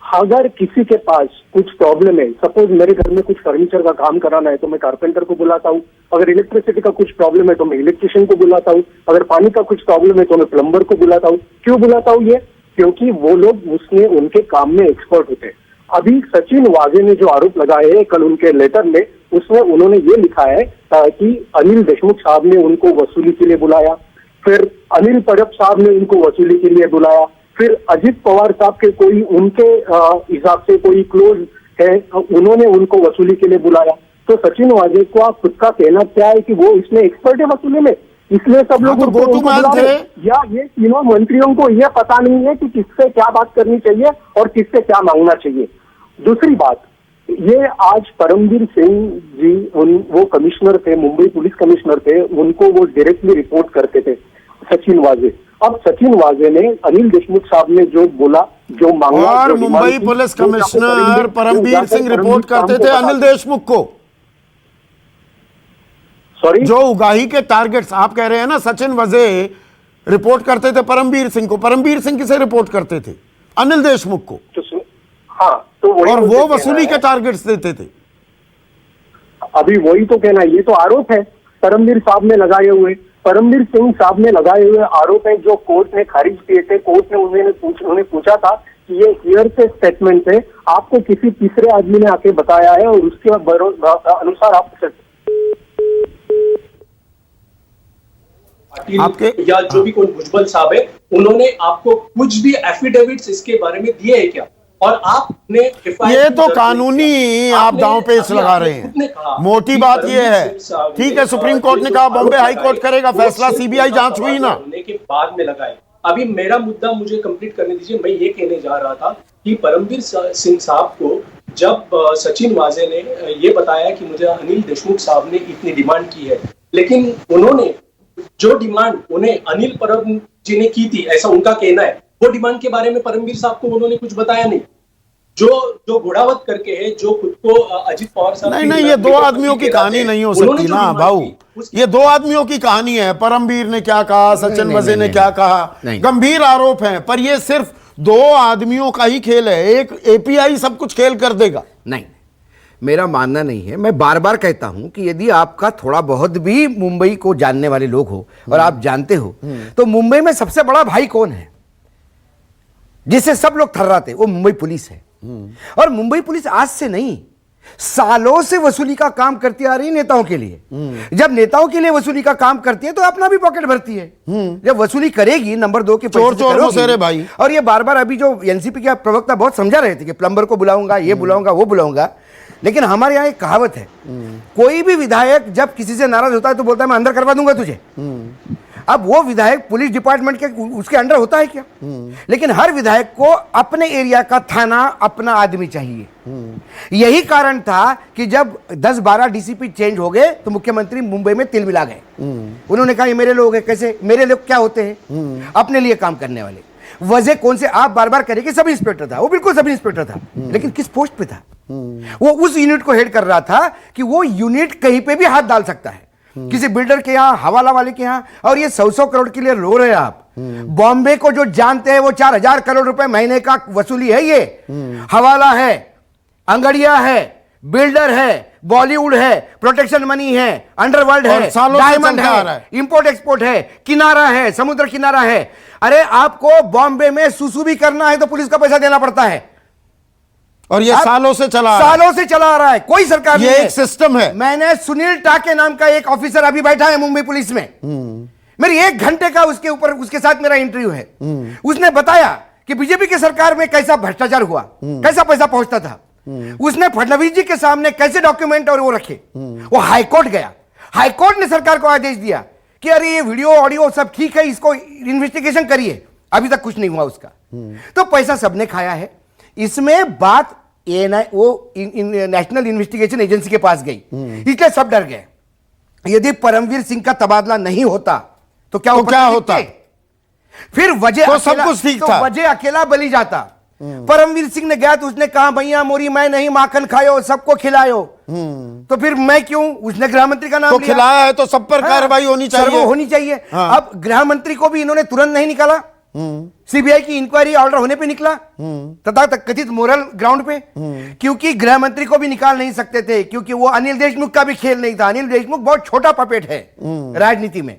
अगर किसी के पास कुछ प्रॉब्लम है, सपोज मेरे घर में कुछ फर्नीचर का काम कराना है तो मैं कारपेंटर को बुलाता हूँ। अगर इलेक्ट्रिसिटी का कुछ प्रॉब्लम है तो मैं इलेक्ट्रिशियन को बुलाता हूँ। अगर पानी का कुछ प्रॉब्लम है तो मैं प्लम्बर को बुलाता हूँ। क्यों बुलाता हूँ ये? क्योंकि वो लोग उसमें उनके काम में एक्सपर्ट होते हैं। अभी सचिन वाजे ने जो आरोप लगाए हैं कल उनके लेटर में, उसमें उन्होंने ये लिखा है कि अनिल देशमुख साहब ने उनको वसूली के लिए बुलाया, फिर अनिल परब साहब ने उनको वसूली के लिए बुलाया, फिर अजित पवार साहब के कोई उनके हिसाब से कोई क्लोज है, उन्होंने उनको वसूली के लिए बुलाया। तो सचिन वाजे को आप खुद का कहना क्या है कि वो इसमें एक्सपर्ट है वसूली में, इसलिए सब लोग तो उनको बुला रहे हैं। या ये तीनों मंत्रियों को यह पता नहीं है कि किससे क्या बात करनी चाहिए और किससे क्या मांगना चाहिए। दूसरी बात, ये आज परमवीर सिंह जी, वो कमिश्नर थे, मुंबई पुलिस कमिश्नर थे, उनको वो डायरेक्टली रिपोर्ट करते थे सचिन वाजे। अब सचिन वाजे ने अनिल देशमुख साहब ने जो बोला, जो मांगा, और Mumbai police commissioner Paramvir Singh report करते थे अनिल देशमुख को। सॉरी, जो उगाही के टारगेट्स आप कह रहे हैं ना, सचिन वजे रिपोर्ट करते थे परमवीर सिंह को। परमवीर सिंह किसे रिपोर्ट करते थे? अनिल देशमुख को। हाँ, तो और वो वसूली के टारगेट्स देते थे। अभी वही तो कहना है, ये तो आरोप है परमवीर साहब ने लगाए हुए, परमवीर सिंह साहब ने लगाए हुए आरोप है जो कोर्ट ने खारिज किए थे। कोर्ट ने उन्हें पूछा था कि ये हियर से स्टेटमेंट है, आपको किसी तीसरे आदमी ने आके बताया है और उसके अनुसार आप आपके या जो भी कोई भुजबल साहब है, उन्होंने आपको कुछ भी एफिडेविट्स इसके बारे में दिए है क्या? और आपने ये तो कानूनी आप दांव पेच लगा रहे हैं। मोटी बात ये है, ठीक है, सुप्रीम कोर्ट ने कहा, बॉम्बे हाई कोर्ट करेगा फैसला, सीबीआई जांच हुई ना, के बाद में लगाए। अभी मेरा मुद्दा मुझे कंप्लीट करने दीजिए। मैं ये कहने जा रहा था कि परमवीर सिंह साहब को जब सचिन वाजे ने ये बताया कि मुझे अनिल देशमुख साहब ने इतनी डिमांड की है, लेकिन उन्होंने जो डिमांड उन्हें अनिल परब जी ने की थी, ऐसा उनका कहना है, वो डिमांड के बारे में परमवीर साहब को उन्होंने कुछ बताया नहीं। जो घोड़ावत करके है, जो खुद को अजित पवार साहब, नहीं, ये दो आदमियों की कहानी नहीं हो सकती ना भाऊ। ये दो आदमियों की कहानी है। परमवीर ने क्या कहा, सचिन वजे ने क्या कहा, गंभीर आरोप हैं, पर ये सिर्फ दो आदमियों का ही खेल है। एक एपीआई सब कुछ खेल कर देगा? नहीं, मेरा मानना नहीं है। मैं बार बार कहता हूं कि यदि आपका थोड़ा बहुत भी मुंबई को जानने वाले लोग हो और आप जानते हो तो मुंबई में सबसे बड़ा भाई कौन है जिसे सब लोग थर्राते? वो मुंबई पुलिस है। और मुंबई पुलिस आज से नहीं, सालों से वसूली का काम करती आ रही नेताओं के लिए। जब नेताओं के लिए वसूली का काम करती है तो अपना भी पॉकेट भरती है। जब वसूली करेगी, नंबर 2 के चोर मोसेरे भाई। और ये बार बार अभी जो एनसीपी के प्रवक्ता बहुत समझा रहे थे कि प्लम्बर को बुलाऊंगा, ये बुलाऊंगा, वो बुलाऊंगा, लेकिन हमारे यहाँ एक कहावत है, कोई भी विधायक जब किसी से नाराज होता है तो बोलता है मैं अंदर करवा दूंगा तुझे। अब वो विधायक पुलिस डिपार्टमेंट के उसके अंडर होता है क्या? लेकिन हर विधायक को अपने एरिया का थाना अपना आदमी चाहिए। यही कारण था कि जब 10-12 डीसीपी चेंज हो गए तो मुख्यमंत्री मुंबई में तिल मिला गए। उन्होंने कहा ये मेरे लोग हैं। कैसे मेरे लोग क्या होते हैं? अपने लिए काम करने वाले। वजह कौन से? आप बार बार करें कि सब इंस्पेक्टर था, वो बिल्कुल सब इंस्पेक्टर था, लेकिन किस पोस्ट पे था? वो उस यूनिट को हेड कर रहा था कि वो यूनिट कहीं पे भी हाथ डाल सकता है, किसी बिल्डर के यहां, हवाला वाले के यहां। और ये 100 करोड़ के लिए रो रहे हैं आप। बॉम्बे को जो जानते हैं वो 4000 करोड़ रुपए महीने का वसूली है। ये हवाला है, अंगड़िया है, बिल्डर है, बॉलीवुड है, प्रोटेक्शन मनी है, अंडरवर्ल्ड है, डायमंड है, इंपोर्ट एक्सपोर्ट है, किनारा है, समुद्र किनारा है। अरे आपको बॉम्बे में सुसु भी करना है तो पुलिस का पैसा देना पड़ता है। और ये सालों से चला रहा है, कोई सरकार ये एक सिस्टम है। मैंने सुनील टाके नाम का एक ऑफिसर अभी बैठा है मुंबई पुलिस में, मेरी 1 घंटे का उसके ऊपर उसके साथ मेरा इंटरव्यू है। उसने बताया कि बीजेपी की सरकार में कैसा भ्रष्टाचार हुआ, कैसा पैसा पहुंचता था। उसने फडणवीस जी के सामने कैसे डॉक्यूमेंट और वो रखे। वो हाईकोर्ट गया, हाईकोर्ट ने सरकार को आदेश दिया कि अरे ये वीडियो ऑडियो सब ठीक है, इसको इन्वेस्टिगेशन करिए। अभी तक कुछ नहीं हुआ उसका। तो पैसा सबने खाया है। इसमें बात वो नेशनल इन्वेस्टिगेशन एजेंसी के पास गई, इसलिए सब डर गए। यदि परमवीर सिंह का तबादला नहीं होता तो क्या होता? फिर वजह तो सब कुछ ठीक था, वजह अकेला बली जाता। परमवीर सिंह ने गया तो उसने कहा भैया मोरी मैं नहीं, माखन खायो, सबको खिलायो। तो फिर मैं क्यों? उसने गृह मंत्री का नाम तो खिलाया है तो सब पर कार्रवाई होनी चाहिए। हाँ। अब गृह मंत्री को भी इन्होंने तुरंत नहीं निकाला, सीबीआई की इंक्वायरी ऑर्डर होने पे निकला, तथा कथित मोरल ग्राउंड पे। क्योंकि गृह मंत्री को भी निकाल नहीं सकते थे, क्योंकि वो अनिल देशमुख का भी खेल नहीं था। अनिल देशमुख बहुत छोटा पपेट है राजनीति में।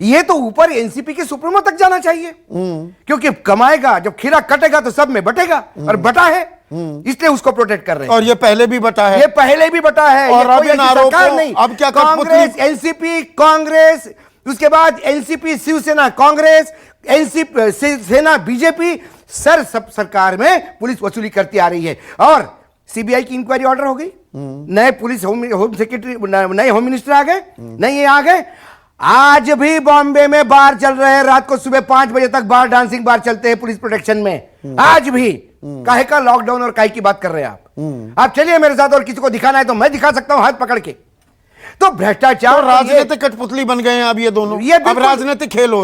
ये तो ऊपर एनसीपी के सुप्रीमो तक जाना चाहिए, क्योंकि कमाएगा, जब खीरा कटेगा तो सब में बटेगा, और बटा है, इसलिए उसको प्रोटेक्ट कर रहे हैं। और ये पहले भी बटा है, और अब इन आरोपों नहीं। अब क्या कांग्रेस, एनसीपी, कांग्रेस, उसके बाद एनसीपी, शिवसेना, कांग्रेस, एनसीपी, सेना, बीजेपी, सब सरकार में पुलिस वसूली करती आ रही है। और सीबीआई की इंक्वायरी ऑर्डर हो गई, नए पुलिस होम सेक्रेटरी, नए होम मिनिस्टर आ गए, नए आ गए। आज भी बॉम्बे में बार चल रहे हैं, रात को सुबह 5 बजे तक बार, डांसिंग बार चलते हैं पुलिस प्रोटेक्शन में। आज भी काहे का लॉकडाउन और काहे की बात कर रहे हैं आप चलिए मेरे साथ, और किसी को दिखाना है तो मैं दिखा सकता हूं हाथ पकड़ के। तो भ्रष्टाचार, राजनीतिक कठपुतली बन गए हैं अब ये दोनों। अब राजनीतिक खेल हो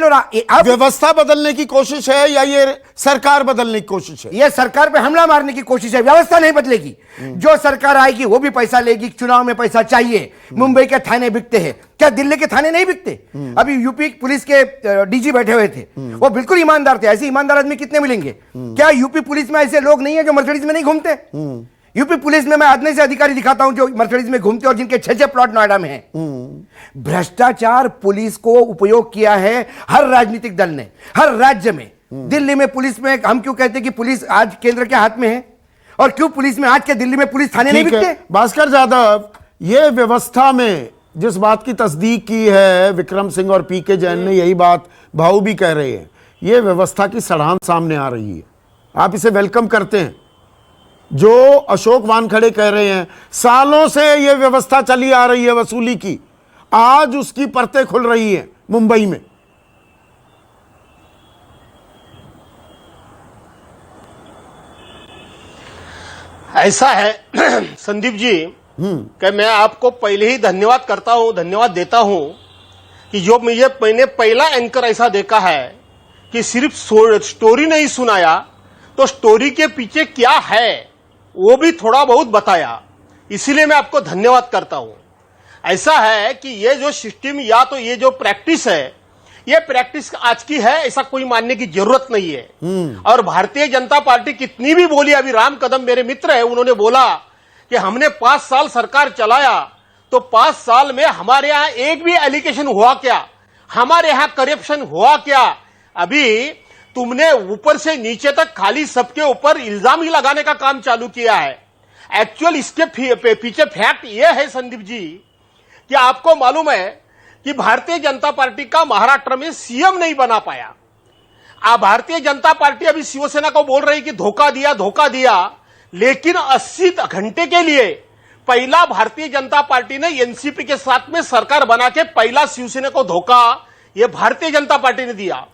रहा है। व्यवस्था बदलने की कोशिश है या ये सरकार बदलने की कोशिश है? ये सरकार पे हमला मारने की कोशिश है। व्यवस्था नहीं बदलेगी। जो सरकार आएगी वो भी पैसा लेगी, चुनाव में पैसा चाहिए। मुंबई के थाने बिकते हैं, क्या दिल्ली के थाने नहीं बिकते? अभी यूपी पुलिस के डीजी बैठे हुए थे, वो बिल्कुल ईमानदार थे। ऐसे ईमानदार आदमी कितने मिलेंगे? क्या यूपी पुलिस में ऐसे लोग नहीं है जो मर्सिडीज में नहीं घूमते? यूपी पुलिस में मैं आधे से अधिकारी दिखाता हूं जो मर्सिडीज में घूमते और जिनके 6 प्लॉट नोएडा में हैं। भ्रष्टाचार पुलिस को उपयोग किया है हर राजनीतिक दल ने, हर राज्य में। दिल्ली में पुलिस में हम क्यों कहते हैं कि पुलिस आज केंद्र के हाथ में है, और क्यों पुलिस में आज के दिल्ली में पुलिस थाने नहीं बिकते? भास्कर यादव, ये व्यवस्था में जिस बात की तस्दीक की है विक्रम सिंह और पीके जैन ने, यही बात भाऊ भी कह रहे हैं, ये व्यवस्था की सड़ान सामने आ रही है। आप इसे वेलकम करते हैं? जो अशोक वानखड़े कह रहे हैं सालों से ये व्यवस्था चली आ रही है वसूली की, आज उसकी परतें खुल रही हैं मुंबई में। ऐसा है संदीप जी कि मैं आपको पहले ही धन्यवाद देता हूं कि जो मैंने पहला एंकर ऐसा देखा है कि सिर्फ स्टोरी नहीं सुनाया तो स्टोरी के पीछे क्या है वो भी थोड़ा बहुत बताया, इसीलिए मैं आपको धन्यवाद करता हूं। ऐसा है कि ये जो सिस्टम या तो ये जो प्रैक्टिस है, ये प्रैक्टिस आज की है ऐसा कोई मानने की जरूरत नहीं है। और भारतीय जनता पार्टी कितनी भी बोली, अभी राम कदम मेरे मित्र है, उन्होंने बोला कि हमने 5 साल सरकार चलाया तो 5 साल में हमारे यहां एक भी एलिगेशन हुआ क्या, हमारे यहां करप्शन हुआ क्या? अभी तुमने ऊपर से नीचे तक खाली सबके ऊपर इल्जाम ही लगाने का काम चालू किया है। एक्चुअल इसके पीछे फैक्ट यह है संदीप जी कि आपको मालूम है कि भारतीय जनता पार्टी का महाराष्ट्र में सीएम नहीं बना पाया। भारतीय जनता पार्टी अभी शिवसेना को बोल रही कि धोखा दिया, लेकिन 80 घंटे के लिए पहला भारतीय जनता पार्टी ने एनसीपी के साथ में सरकार बना के पहला शिवसेना को धोखा ये भारतीय जनता पार्टी ने दिया।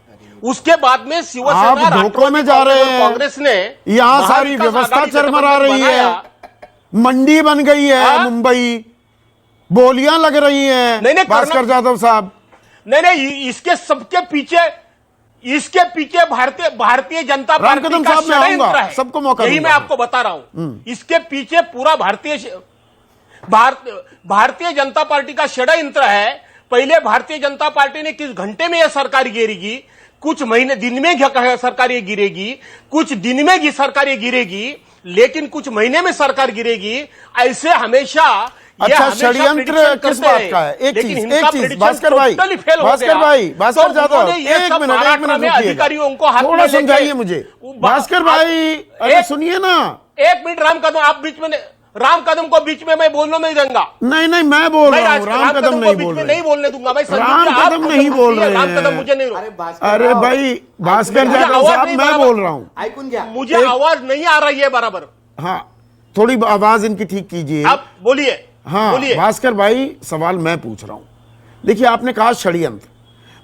उसके बाद में आप शिवसेना, धोखों में जा रहे हैं। कांग्रेस ने यहाँ सारी व्यवस्था चरमरा रही है, मंडी बन गई है मुंबई, बोलियां लग रही हैं भास्कर जाधव साहब। नहीं, इसके सबके पीछे भारतीय जनता पार्टी का षड्यंत्र है। सबको मौका यही मैं आपको बता रहा हूं। इसके पीछे पूरा भारतीय जनता पार्टी का षड्यंत्र है। पहले भारतीय जनता पार्टी ने किस घंटे में यह सरकार गिरेगी, कुछ महीने दिन में सरकार ये गिरेगी, कुछ दिन में सरकार ये गिरेगी, लेकिन कुछ महीने में सरकार गिरेगी, ऐसे हमेशा। अच्छा, षड्यंत्र किस बात का है? एक चीज भास्कर भाई जाधव, एक मिनट अधिकारियों को हाथ थोड़ा समझाइए मुझे। भास्कर भाई, अरे सुनिए ना, एक मिनट। राम कदम, आप बीच में, राम कदम को बीच में मैं बोलने नहीं दूंगा। नहीं, मैं बोल रहा हूँ, राम कदम नहीं बोल रहे, नहीं बोलने दूंगा भाई। राम कदम नहीं बोल रहे, राम कदम मुझे नहीं। अरे भाई भास्कर जाधव साहब, मैं बोल रहा हूँ, मुझे आवाज नहीं आ रही है बराबर। हाँ, थोड़ी आवाज इनकी ठीक कीजिए। आप बोलिए। हाँ भास्कर भाई, सवाल मैं पूछ रहा हूं। देखिए, आपने कहा षड्यंत्र,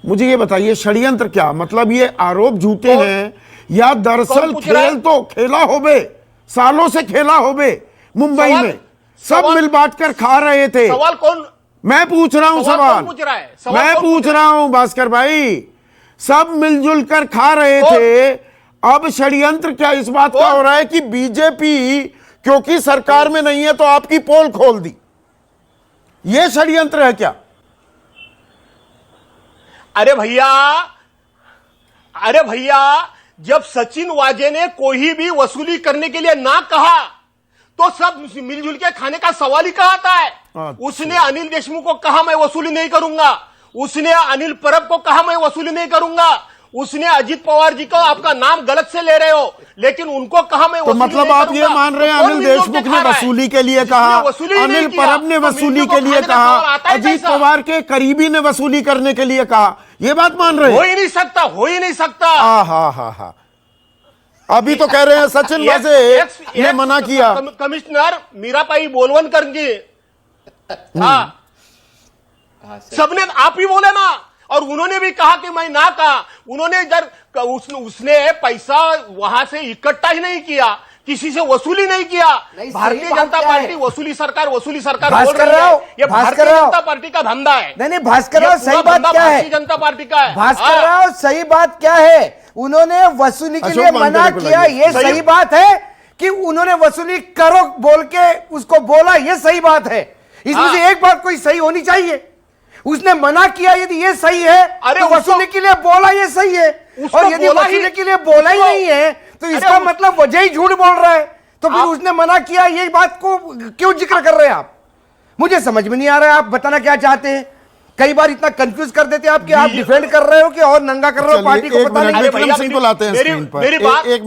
मुझे ये बताइए षड्यंत्र क्या मतलब? ये आरोप झूठे हैं या दरअसल खेल तो खेला होबे, सालों से खेला होबे मुंबई में, सब मिल बांट कर खा रहे थे। सवाल कौन? मैं पूछ रहा हूं सवाल, मैं पूछ रहा हूं भास्कर भाई, सब मिलजुल कर खा रहे थे। अब षड्यंत्र क्या इस बात का हो रहा है कि बीजेपी क्योंकि सरकार में नहीं है तो आपकी पोल खोल दी, यह षड्यंत्र है क्या? अरे भैया, जब सचिन वाजे ने कोई भी वसूली करने के लिए ना कहा तो सब मिलजुल के खाने का सवाल ही कहा आता है। अच्छा। उसने अनिल देशमुख को कहा मैं वसूली नहीं करूंगा, उसने अनिल परब को कहा मैं वसूली नहीं करूंगा, उसने अजित पवार जी को आपका नाम गलत से ले रहे हो लेकिन उनको कहा मैं तो मतलब आप ये मान रहे हैं अनिल देशमुख ने वसूली के लिए कहा, अनिल परब ने वसूली के लिए कहा, अजित पवार के करीबी ने वसूली करने के लिए कहा, ये बात मान रहे हैं? हो ही नहीं सकता। हाँ। अभी तो कह रहे हैं सचिन वाजे ने मना किया। कमिश्नर मीराबाई बोलवनकर जी, हाँ, सबने आप ही बोले ना, और उन्होंने भी कहा कि मैं ना कहा। उन्होंने उसने पैसा वहां से इकट्ठा ही नहीं किया, किसी से वसूली नहीं किया। भारतीय जनता पार्टी वसूली सरकार बोल रही है, ये भारतीय जनता पार्टी का धंधा है। नहीं भास्कर राव, सही बात क्या है? भारतीय जनता पार्टी का है। भास्कर राव, सही बात क्या है? उन्होंने वसूली के लिए मना किया, ये सही बात है कि उन्होंने वसूली करो बोल के उसको बोला, ये सही बात है। इसमें से एक बात कोई सही होनी चाहिए। उसने मना किया, यदि ये सही है तो वसूली के लिए बोला, ये सही है। और यदि वसूली के लिए बोला ही नहीं है तो इसका मतलब वजह ही झूठ बोल रहा है। तो फिर उसने मना किया, ये बात को क्यों जिक्र कर रहे हैं आप? मुझे समझ में नहीं आ रहा है आप बताना क्या चाहते हैं। कई बार इतना कंफ्यूज कर देते हैं आप कि आप डिफेंड कर रहे हो कि और नंगा कर रहे हो पार्टी को। पता नहीं। विक्रम सिंह को लाते हैं स्क्रीन पर। एक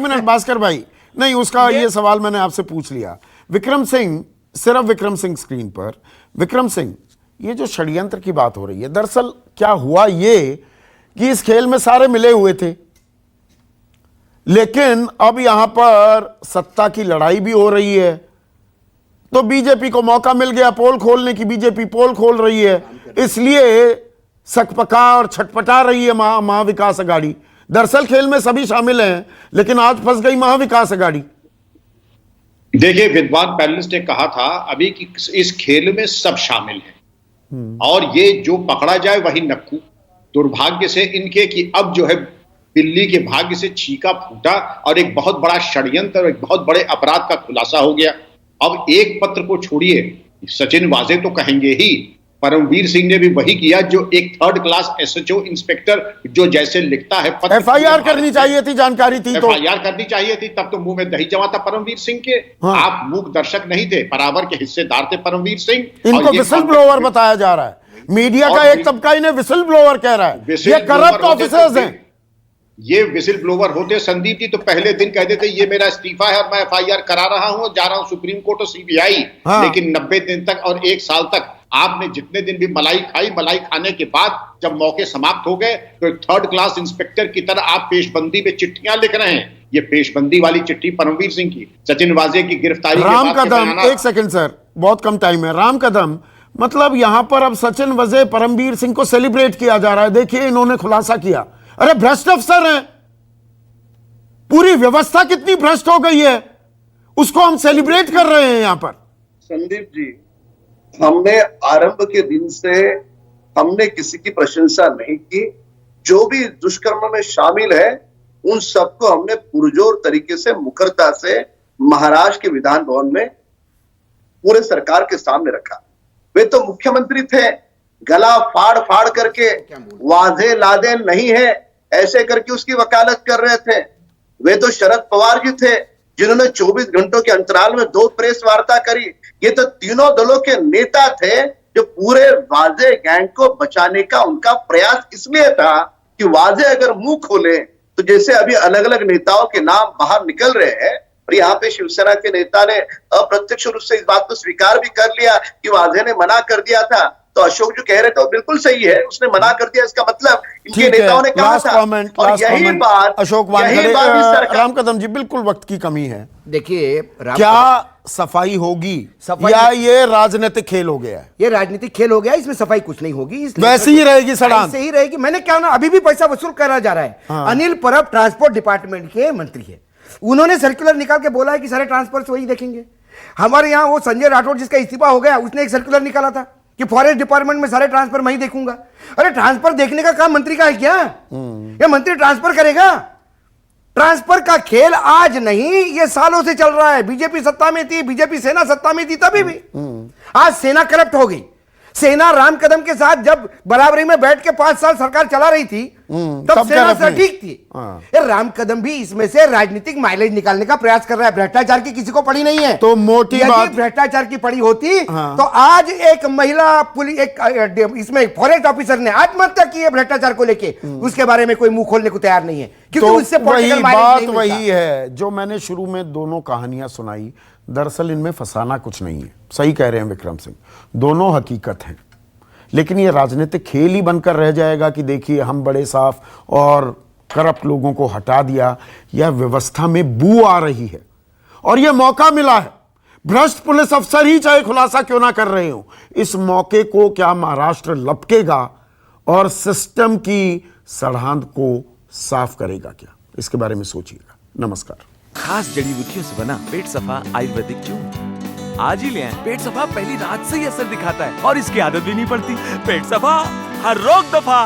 मिनट भास्कर भाई, नहीं उसका ये सवाल मैंने आपसे पूछ लिया। विक्रम सिंह, सिर्फ विक्रम सिंह स्क्रीन पर। विक्रम सिंह, ये जो षड्यंत्र की बात हो रही है, दरअसल क्या हुआ ये कि इस खेल में सारे मिले हुए थे, लेकिन अब यहां पर सत्ता की लड़ाई भी हो रही है, तो बीजेपी को मौका मिल गया पोल खोलने की। बीजेपी पोल खोल रही है, इसलिए सकपका और छटपटा रही है महाविकास अघाड़ी। दरअसल खेल में सभी शामिल हैं, लेकिन आज फंस गई महाविकास अघाड़ी। देखिए, विद्वान पैनलिस्ट ने कहा था अभी कि इस खेल में सब शामिल हैं और ये जो पकड़ा जाए वही नक्कू। दुर्भाग्य से इनके कि अब जो है बिल्ली के भाग्य से छीका फूटा और एक बहुत बड़ा षड्यंत्र और एक बहुत बड़े अपराध का खुलासा हो गया। अब एक पत्र को छोड़िए, सचिन वाजे तो कहेंगे ही, परमवीर सिंह ने भी वही किया जो एक थर्ड क्लास एसएचओ इंस्पेक्टर जो जैसे लिखता है पत्र। एफआईआर करनी चाहिए थी, जानकारी थी तो एफआईआर करनी चाहिए थी, तब तो मुंह में दही जमा था परमवीर सिंह के। हाँ। आप मूक दर्शक नहीं थे, बराबर के हिस्सेदार थे परमवीर सिंह। इनको विसल ब्लोअर बताया जा रहा है, मीडिया का एक तबका इन्हें विसल ब्लोअर कह रहा है। ये करप्ट ऑफिसर्स हैं। ये विसिल ब्लोवर होते संदीप जी तो पहले दिन कहते थे ये मेरा इस्तीफा है और मैं एफआईआर करा रहा हूं, जा रहा हूं सुप्रीम कोर्ट और सीबीआई। हाँ। लेकिन 90 दिन तक और 1 साल तक आपने जितने दिन भी मलाई खाई, मलाई खाने के बाद जब मौके समाप्त हो गए तो एक थर्ड क्लास इंस्पेक्टर की तरह आप पेशबंदी में चिट्ठियां लिख रहे हैं। ये पेशबंदी वाली चिट्ठी परमवीर सिंह की, सचिन वाजे की गिरफ्तारी राम कदम, एक सेकंड सर, बहुत कम टाइम है। राम कदम, मतलब यहां पर अब सचिन वजे, परमवीर सिंह को सेलिब्रेट किया जा रहा है। देखिए इन्होंने खुलासा किया, अरे भ्रष्ट अफसर हैं, पूरी व्यवस्था कितनी भ्रष्ट हो गई है, उसको हम सेलिब्रेट कर रहे हैं यहां पर। संदीप जी, हमने आरंभ के दिन से हमने किसी की प्रशंसा नहीं की। जो भी दुष्कर्म में शामिल है उन सबको हमने पुरजोर तरीके से, मुखरता से महाराष्ट्र के विधान भवन में पूरे सरकार के सामने रखा। वे तो मुख्यमंत्री थे, गला फाड़ फाड़ करके वादे लादे नहीं है ऐसे करके उसकी वकालत कर रहे थे। वे तो शरद पवार जी थे जिन्होंने 24 घंटों के अंतराल में 2 प्रेस वार्ता करी। ये तो तीनों दलों के नेता थे जो पूरे वाजे गैंग को बचाने का उनका प्रयास इसलिए था कि वाजे अगर मुंह खोले तो जैसे अभी अलग अलग नेताओं के नाम बाहर निकल रहे हैं, और यहाँ पे शिवसेना के नेता ने अप्रत्यक्ष रूप से इस बात को स्वीकार भी कर लिया कि वाजे ने मना कर दिया था, तो अशोक जो कह रहे थे वो बिल्कुल सही है, उसने मना कर दिया, इसका मतलब इनके नेताओं ने कहा था। और यही बात अशोक राम कदम जी, बिल्कुल वक्त की कमी है। देखिए क्या सफाई होगी या ये राजनीतिक खेल हो गया है? ये राजनीतिक खेल हो गया, इसमें सफाई कुछ नहीं होगी, वैसे ही रहेगी सड़ान, ऐसे ही रहेगी। मैंने क्या ना, अभी भी पैसा वसूल करा जा रहा है। हाँ। अनिल परब ट्रांसपोर्ट डिपार्टमेंट के मंत्री है, उन्होंने सर्कुलर निकाल के बोला है कि सारे ट्रांसफर वही देखेंगे। हमारे यहाँ वो संजय राठौड़ जिसका इस्तीफा हो गया, उसने एक सर्कुलर निकाला था कि फॉरेस्ट डिपार्टमेंट में सारे ट्रांसफर मैं ही देखूंगा। अरे ट्रांसफर देखने का काम मंत्री का है क्या? ये मंत्री ट्रांसफर करेगा? ट्रांसफर का खेल आज नहीं, ये सालों से चल रहा है। बीजेपी सत्ता में थी, बीजेपी सेना सत्ता में थी, तभी भी। आज सेना करप्ट हो गई। सेना राम कदम के साथ जब बराबरी में बैठ के 5 साल सरकार चला रही थी, तब सेना से ठीक थी। ये राम कदम भी इसमें से राजनीतिक माइलेज निकालने का प्रयास कर रहा है। भ्रष्टाचार की किसी को पड़ी नहीं है, तो मोटी बात, भ्रष्टाचार की पड़ी होती तो आज एक महिला पुलिस, एक इसमें फॉरेस्ट ऑफिसर ने आत्महत्या की है भ्रष्टाचार को लेके, उसके बारे में कोई मुंह खोलने को तैयार नहीं है, क्योंकि उससे वही बात वही है जो मैंने शुरू में दोनों कहानियां सुनाई। दरअसल इनमें फंसाना कुछ नहीं है, सही कह रहे हैं विक्रम सिंह, दोनों हकीकत हैं। लेकिन ये राजनीतिक खेल ही बनकर रह जाएगा कि देखिए हम बड़े साफ और करप्ट लोगों को हटा दिया, यह व्यवस्था में बू आ रही है और यह मौका मिला है। भ्रष्ट पुलिस अफसर ही चाहे खुलासा क्यों ना कर रहे हो, इस मौके को क्या महाराष्ट्र लपकेगा और सिस्टम की सड़ांध को साफ करेगा क्या? इसके बारे में सोचिएगा। नमस्कार। खास जड़ी बूटियों से बना पेट सफा आयुर्वेदिक चूर्ण आज ही ले आएं। पेट सफा पहली रात से ही असर दिखाता है और इसकी आदत भी नहीं पड़ती। पेट सफा, हर रोग दफा।